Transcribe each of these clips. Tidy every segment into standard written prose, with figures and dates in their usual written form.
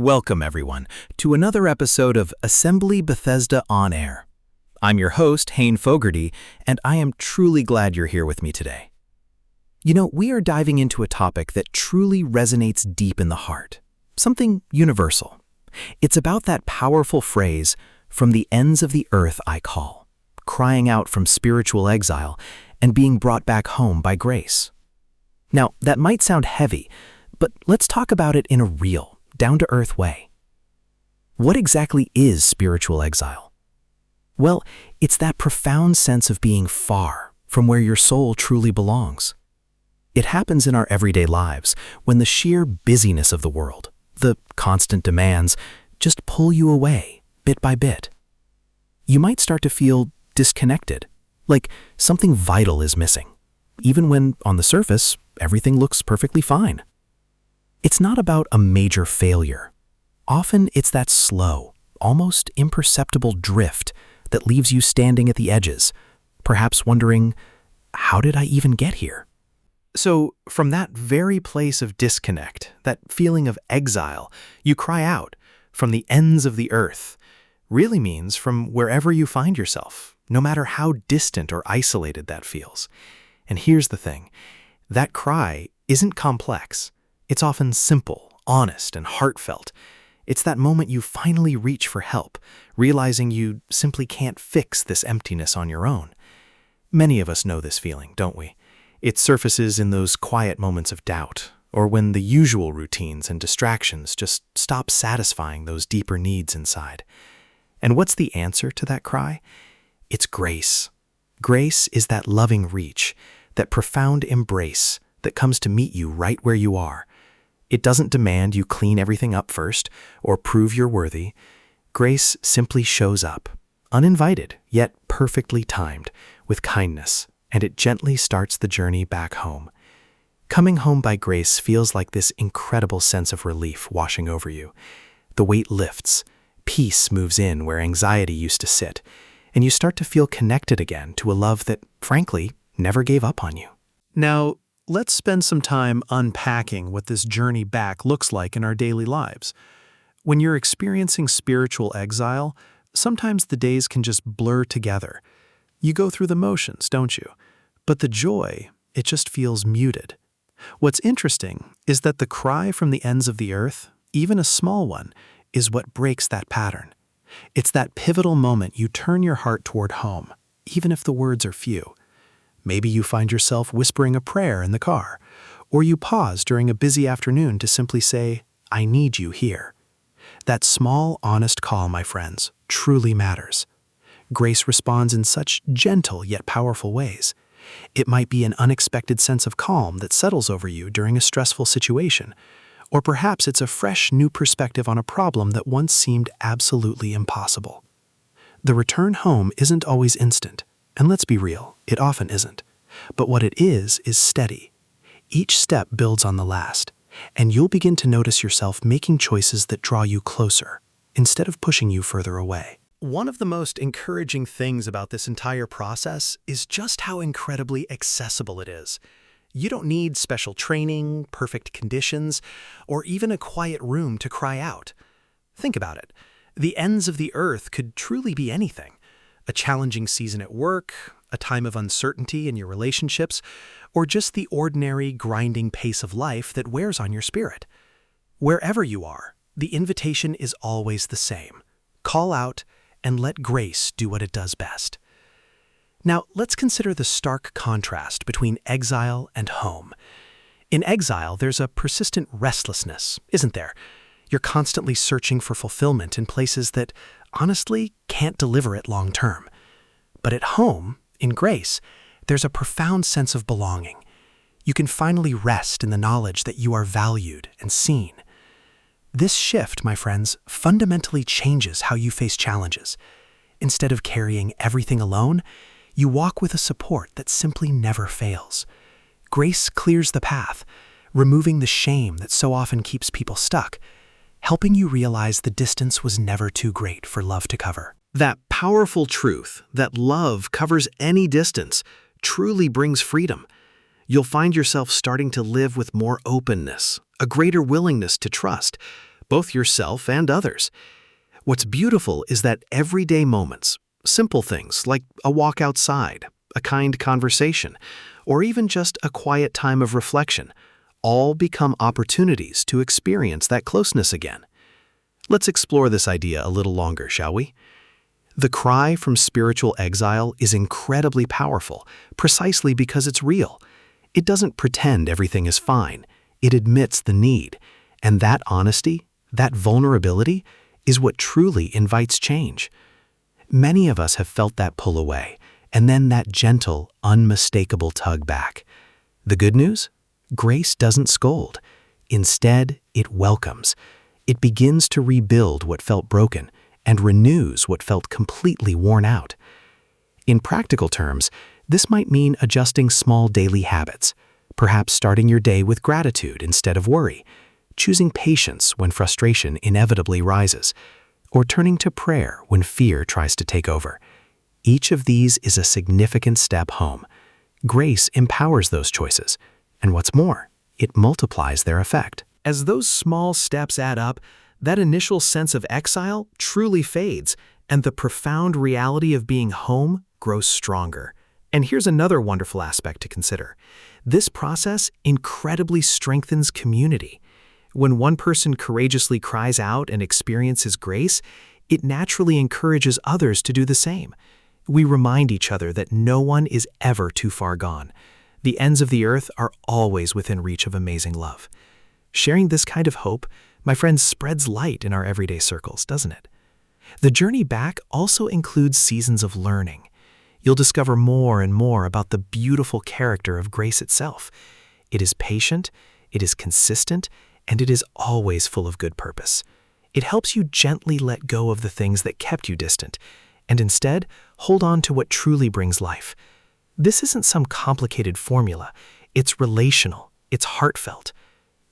Welcome, everyone, to another episode of Assembly Bethesda On Air. I'm your host, Hayne Fogarty, and I am truly glad you're here with me today. You know, we are diving into a topic that truly resonates deep in the heart, something universal. It's about that powerful phrase, "From the ends of the earth I call," crying out from spiritual exile and being brought back home by grace. Now, that might sound heavy, but let's talk about it in a real, down-to-earth way. What exactly is spiritual exile? Well, it's that profound sense of being far from where your soul truly belongs. It happens in our everyday lives when the sheer busyness of the world, the constant demands, just pull you away bit by bit. You might start to feel disconnected, like something vital is missing, even when, on the surface, everything looks perfectly fine. It's not about a major failure. Often it's that slow, almost imperceptible drift that leaves you standing at the edges, perhaps wondering, how did I even get here? So, from that very place of disconnect, that feeling of exile, you cry out, "From the ends of the earth," really means from wherever you find yourself, no matter how distant or isolated that feels. And here's the thing, that cry isn't complex. It's often simple, honest, and heartfelt. It's that moment you finally reach for help, realizing you simply can't fix this emptiness on your own. Many of us know this feeling, don't we? It surfaces in those quiet moments of doubt, or when the usual routines and distractions just stop satisfying those deeper needs inside. And what's the answer to that cry? It's grace. Grace is that loving reach, that profound embrace that comes to meet you right where you are. It doesn't demand you clean everything up first or prove you're worthy. Grace simply shows up, uninvited, yet perfectly timed, with kindness, and it gently starts the journey back home. Coming home by grace feels like this incredible sense of relief washing over you. The weight lifts, peace moves in where anxiety used to sit, and you start to feel connected again to a love that, frankly, never gave up on you. Now, let's spend some time unpacking what this journey back looks like in our daily lives. When you're experiencing spiritual exile, sometimes the days can just blur together. You go through the motions, don't you? But the joy, it just feels muted. What's interesting is that the cry from the ends of the earth, even a small one, is what breaks that pattern. It's that pivotal moment you turn your heart toward home, even if the words are few. Maybe you find yourself whispering a prayer in the car, or you pause during a busy afternoon to simply say, "I need you here." That small, honest call, my friends, truly matters. Grace responds in such gentle yet powerful ways. It might be an unexpected sense of calm that settles over you during a stressful situation, or perhaps it's a fresh new perspective on a problem that once seemed absolutely impossible. The return home isn't always instant. And let's be real, it often isn't. But what it is steady. Each step builds on the last, and you'll begin to notice yourself making choices that draw you closer, instead of pushing you further away. One of the most encouraging things about this entire process is just how incredibly accessible it is. You don't need special training, perfect conditions, or even a quiet room to cry out. Think about it. The ends of the earth could truly be anything. A challenging season at work, a time of uncertainty in your relationships, or just the ordinary, grinding pace of life that wears on your spirit. Wherever you are, the invitation is always the same. Call out and let grace do what it does best. Now, let's consider the stark contrast between exile and home. In exile, there's a persistent restlessness, isn't there? You're constantly searching for fulfillment in places that, honestly, can't deliver it long term. But at home, in grace, there's a profound sense of belonging. You can finally rest in the knowledge that you are valued and seen. This shift, my friends, fundamentally changes how you face challenges. Instead of carrying everything alone, you walk with a support that simply never fails. Grace clears the path, removing the shame that so often keeps people stuck, helping you realize the distance was never too great for love to cover. That powerful truth that love covers any distance truly brings freedom. You'll find yourself starting to live with more openness, a greater willingness to trust, both yourself and others. What's beautiful is that everyday moments, simple things like a walk outside, a kind conversation, or even just a quiet time of reflection, all become opportunities to experience that closeness again. Let's explore this idea a little longer, shall we? The cry from spiritual exile is incredibly powerful, precisely because it's real. It doesn't pretend everything is fine. It admits the need. And that honesty, that vulnerability, is what truly invites change. Many of us have felt that pull away, and then that gentle, unmistakable tug back. The good news? Grace doesn't scold. Instead, it welcomes. It begins to rebuild what felt broken and renews what felt completely worn out. In practical terms, this might mean adjusting small daily habits, perhaps starting your day with gratitude instead of worry, choosing patience when frustration inevitably rises, or turning to prayer when fear tries to take over. Each of these is a significant step home. Grace empowers those choices, and what's more, it multiplies their effect. As those small steps add up, that initial sense of exile truly fades, and the profound reality of being home grows stronger. And here's another wonderful aspect to consider. This process incredibly strengthens community. When one person courageously cries out and experiences grace, it naturally encourages others to do the same. We remind each other that no one is ever too far gone. The ends of the earth are always within reach of amazing love. Sharing this kind of hope, my friends, spreads light in our everyday circles, doesn't it? The journey back also includes seasons of learning. You'll discover more and more about the beautiful character of grace itself. It is patient, it is consistent, and it is always full of good purpose. It helps you gently let go of the things that kept you distant, and instead hold on to what truly brings life. This isn't some complicated formula. It's relational, it's heartfelt.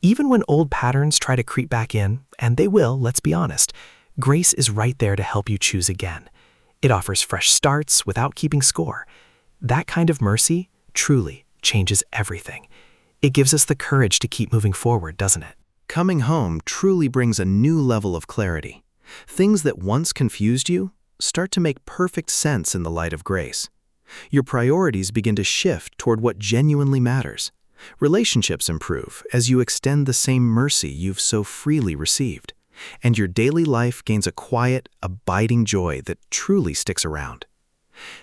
Even when old patterns try to creep back in, and they will, let's be honest, grace is right there to help you choose again. It offers fresh starts without keeping score. That kind of mercy truly changes everything. It gives us the courage to keep moving forward, doesn't it? Coming home truly brings a new level of clarity. Things that once confused you start to make perfect sense in the light of grace. Your priorities begin to shift toward what genuinely matters. Relationships improve as you extend the same mercy you've so freely received, and your daily life gains a quiet, abiding joy that truly sticks around.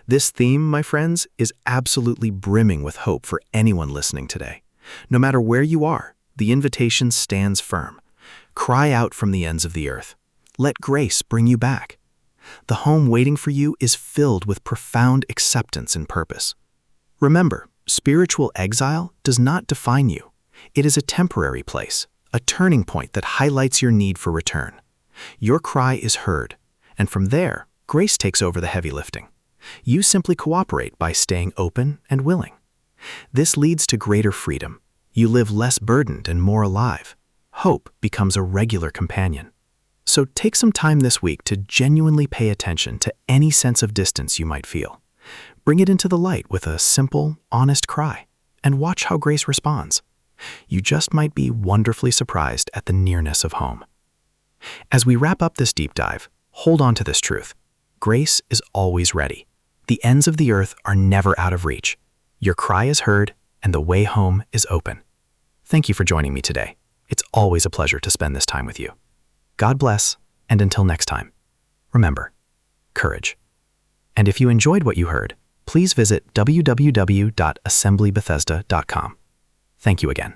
This theme, my friends, is absolutely brimming with hope for anyone listening today. No matter where you are, the invitation stands firm. Cry out from the ends of the earth. Let grace bring you back. The home waiting for you is filled with profound acceptance and purpose. Remember, spiritual exile does not define you. It is a temporary place, a turning point that highlights your need for return. Your cry is heard, and from there, grace takes over the heavy lifting. You simply cooperate by staying open and willing. This leads to greater freedom. You live less burdened and more alive. Hope becomes a regular companion. So take some time this week to genuinely pay attention to any sense of distance you might feel. Bring it into the light with a simple, honest cry, and watch how grace responds. You just might be wonderfully surprised at the nearness of home. As we wrap up this deep dive, hold on to this truth. Grace is always ready. The ends of the earth are never out of reach. Your cry is heard, and the way home is open. Thank you for joining me today. It's always a pleasure to spend this time with you. God bless, and until next time, remember, courage. And if you enjoyed what you heard, please visit www.assemblybethesda.com. Thank you again.